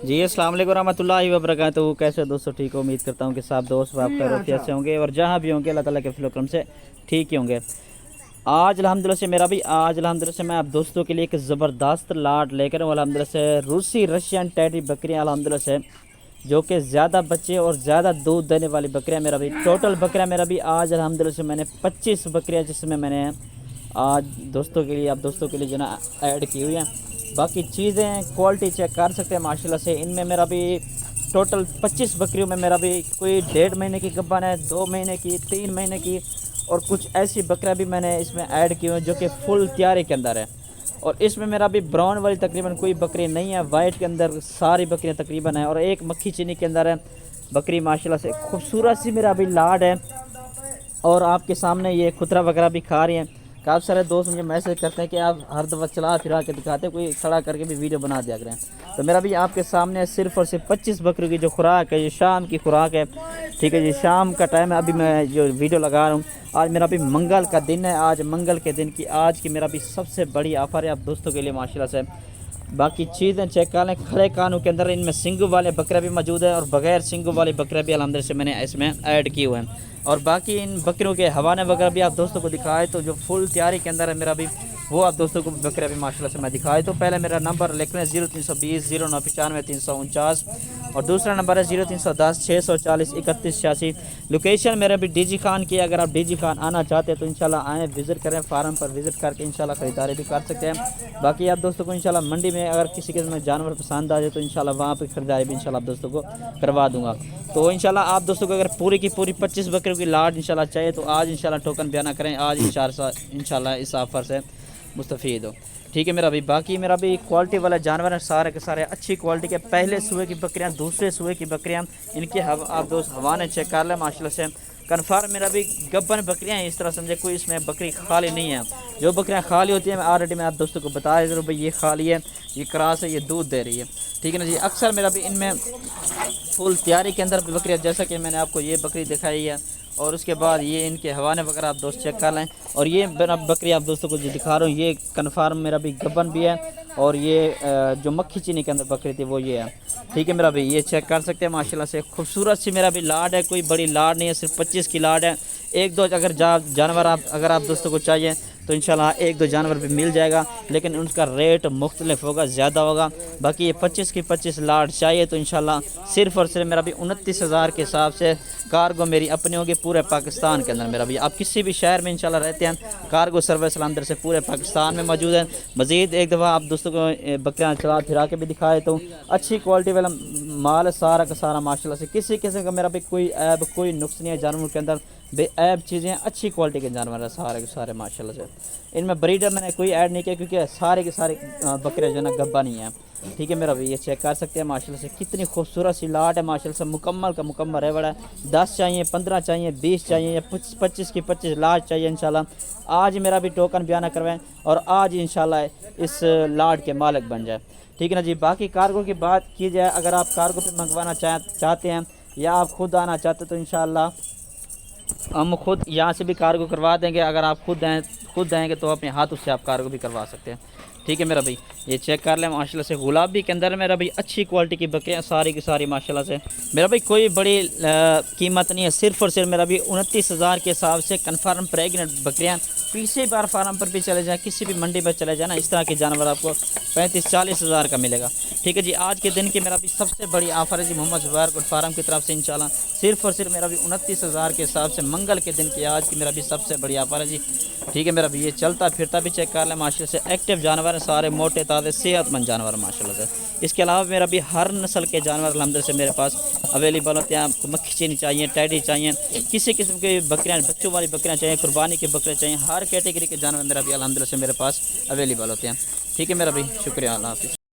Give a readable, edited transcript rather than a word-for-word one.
जी अस्सलाम वालेकुम रहमतुल्लाहि व बरकातहू। कैसे हो दोस्तों, ठीक हो? उम्मीद करता हूँ कि सब दोस्त आप खैरियत से होंगे और जहाँ भी होंगे अल्लाह ताला के फजल व करम से ठीक ही होंगे। आज अल्हम्दुलिल्लाह से मेरा भी आज अल्हम्दुलिल्लाह से मैं आप दोस्तों के लिए एक ज़बरदस्त लाट लेकर हूँ अल्हम्दुलिल्लाह से रूसी रशियन टेडी बकरियाँ अल्हम्दुलिल्लाह से, जो कि ज़्यादा बच्चे और ज़्यादा दूध देने वाली बकरियाँ मेरा भी। टोटल बकरियाँ मेरा भी आज अल्हम्दुलिल्लाह से मैंने 25 बकरियाँ जिसमें मैंने आज दोस्तों के लिए आप दोस्तों के लिए जो ना ऐड की हुई हैं। बाकी चीज़ें क्वालिटी चेक कर सकते हैं माशाल्लाह से। इनमें मेरा भी टोटल 25 बकरियों में मेरा भी कोई 1.5 महीने की गब्बन है, 2 महीने की, 3 महीने की, और कुछ ऐसी बकरियाँ भी मैंने इसमें ऐड की हुई हैं जो कि फुल तैयारी के अंदर है। और इसमें मेरा भी ब्राउन वाली तकरीबन कोई बकरी नहीं है, वाइट के अंदर सारी बकरियाँ तकरीबन है, और एक मक्खी चीनी के अंदर है बकरी माशाल्लाह से। खूबसूरत सी मेरा भी लाड है। और आपके सामने ये खुतरा वगैरह भी खा रही हैं। काफ़ी सारे दोस्त मुझे मैसेज करते हैं कि आप हर दफ़ा चला फिरा के दिखाते हैं, कोई खड़ा करके भी वीडियो बना दिया करें। तो मेरा भी आपके सामने सिर्फ़ और सिर्फ 25 बकरियों की जो खुराक है, ये शाम की खुराक है। ठीक है जी, शाम का टाइम है। अभी मैं जो वीडियो लगा रहा हूँ, आज मेरा भी मंगल का दिन है। आज मंगल के दिन की आज की मेरा भी सबसे बड़ी ऑफ़र है आप दोस्तों के लिए माशाल्लाह से। बाकी चीज़ें चेक कर लें। खड़े कानों के अंदर इनमें सिंगू वाले बकरे भी मौजूद है और बग़ैर सिंगू वाले बकरे भी अल्हम्दुलिल्लाह से मैंने इसमें ऐड किए हुए हैं। और बाकी इन बकरियों के हवाने वगैरह भी आप दोस्तों को दिखाए, तो जो फुल तैयारी के अंदर है मेरा भी, वो आप दोस्तों को बकरे भी माशाल्लाह से मैं दिखाए। तो पहले मेरा नंबर लिख लें 0320 0995 349, और दूसरा नंबर है 0310 640 3186। लोकेशन मेरा भी डीजी खान की। अगर आप डीजी खान आना चाहते हैं तो इंशाल्लाह आएँ, विज़िट करें, फार्म पर विज़िट करके इंशाल्लाह ख़रीदारी भी कर सकते हैं। बाकी आप दोस्तों को इंशाल्लाह मंडी में अगर किसी किस्म में जानवर पसंद आ जाए तो इंशाल्लाह वहाँ पर ख़रीदारी भी इंशाल्लाह आप दोस्तों को करवा दूँगा। तो इंशाल्लाह आप दोस्तों को अगर पूरी की पूरी 25 बकरियों की लाट इंशाल्लाह चाहिए तो आज इंशाल्लाह टोकन बयाना करें, आज इंशाल्लाह इस ऑफ़र से मुस्तफ़ीद हो। ठीक है मेरा भी। बाकी मेरा भी क्वालिटी वाला जानवर है, सारे के सारे अच्छी क्वालिटी के। पहले सूए की बकरियां, दूसरे सूए की बकरियां, इनके आप दोस्त हवाने चेक कर लें माशाल्लाह से। कन्फर्म मेरा भी गब्बन बकरियां हैं, इस तरह समझे कोई इसमें बकरी खाली नहीं है। जो बकरियां खाली होती हैं ऑलरेडी मैं आप दोस्तों को बताया ज़रूर भाई, ये खाली है, ये क्रास है, ये दूध दे रही है। ठीक है ना जी। अक्सर मेरा भी इनमें फुल तैयारी के अंदर बकरियाँ, जैसा कि मैंने आपको ये बकरी दिखाई है, और उसके बाद ये इनके हवाने वगैरह आप दोस्त चेक कर लें। और ये मेरा बकरी आप दोस्तों को जो दिखा रहा हूँ, ये कन्फर्म मेरा भी गब्बन भी है, और ये जो मक्खी चीनी के अंदर बकरी थी वो ये है। ठीक है मेरा भी, ये चेक कर सकते हैं माशाल्लाह से। खूबसूरत सी मेरा भी लाड है, कोई बड़ी लाड नहीं है, सिर्फ 25 की लाड है। एक दो अगर जानवर अगर आप दोस्तों को चाहिए तो इंशाल्लाह एक दो जानवर भी मिल जाएगा, लेकिन उनका रेट मुख्तलिफ होगा, ज़्यादा होगा। बाकी ये 25 की 25 लाट चाहिए तो इंशाल्लाह सिर्फ़ और सिर्फ मेरा भी 29,000 के हिसाब से कार्गो मेरी अपनी होगी पूरे पाकिस्तान के अंदर। मेरा भी आप किसी भी शहर में इंशाल्लाह रहते हैं, कार्गो सर्विस अंदर से पूरे पाकिस्तान में मौजूद है। मज़ीद एक दफ़ा आप दोस्तों को बकरियाँ चला फिरा के भी दिखाए तो अच्छी क्वालिटी वाला माल सारा का सारा माशाल्लाह से। किसी किस्म का मेरा भी कोई ऐब कोई नुक्स नहीं है जानवर के अंदर, बेऐब चीज़ें, अच्छी क्वालिटी के जानवर है सारे के सारे माशाल्लाह से। इनमें ब्रीडर मैंने कोई ऐड नहीं किया क्योंकि सारे के सारे बकरे जो है ना गब्बा नहीं है। ठीक है मेरा भी, ये चेक कर सकते हैं माशाल्लाह से। कितनी खूबसूरत सी लाट है माशाल्लाह से, मुकम्मल का मुकम्मल है बड़ा। 10 चाहिए, 15 चाहिए, 20 चाहिए, या 25 की 25 लाट चाहिए इंशाल्लाह आज मेरा भी टोकन बयाना करवाएं और आज इंशाल्लाह इस लाट के मालिक बन जाए। ठीक है ना जी। बाकी कार्गो की बात की जाए, अगर आप कार्गो पे मंगवाना चाहते हैं या आप खुद आना चाहते हैं तो इंशाल्लाह हम खुद यहाँ से भी कार्गो करवा देंगे। अगर आप खुद देंगे तो अपने हाथों से आप कार्गो भी करवा सकते हैं। ठीक है मेरा भाई, ये चेक कर लें माशाल्लाह से। गुलाबी के अंदर मेरा भाई अच्छी क्वालिटी की बकरियाँ सारी की सारी माशाल्लाह से। मेरा भाई कोई बड़ी कीमत नहीं है, सिर्फ़ और सिर्फ मेरा भी 29,000 के हिसाब से कन्फर्म प्रेगनेंट बकरियाँ। किसी बार फार्म पर भी चले जाएँ, किसी भी मंडी पर चले जाए ना, इस तरह के जानवर आपको 35-40 हज़ार का मिलेगा। ठीक है जी। आज के दिन की मेरा भी सबसे बड़ी ऑफ़र है जी मोहम्मद ज़ुबैर गुड फार्म की तरफ से इंशाल्लाह सिर्फ़ और सिर्फ मेरा भी 29,000 के हिसाब से मंगल के दिन की आज की मेरा भी सबसे बड़ी ऑफ़र है जी। ठीक है मेरा भी, ये चलता फिरता भी चेक कर लें माशाल्लाह से। एक्टिव जानवर हैं सारे, मोटे ताज़े सेहतमंद जानवर माशाल्लाह से। इसके अलावा मेरा भी हर नस्ल के जानवर अल्हम्दुलिल्लाह से मेरे पास अवेलेबल होते हैं। आपको मक्खी चीनी चाहिए, टैडी चाहिए, किसी किस्म की बकरियाँ, बच्चों वाली बकरियाँ चाहिए, कुर्बानी के बकरे चाहिए, हर कैटेगरी के जानवर मेरा भी अल्हम्दुलिल्लाह से मेरे पास अवेलेबल होते हैं। ठीक है मेरा भी, शुक्रिया, अल्लाह हाफ़िज़।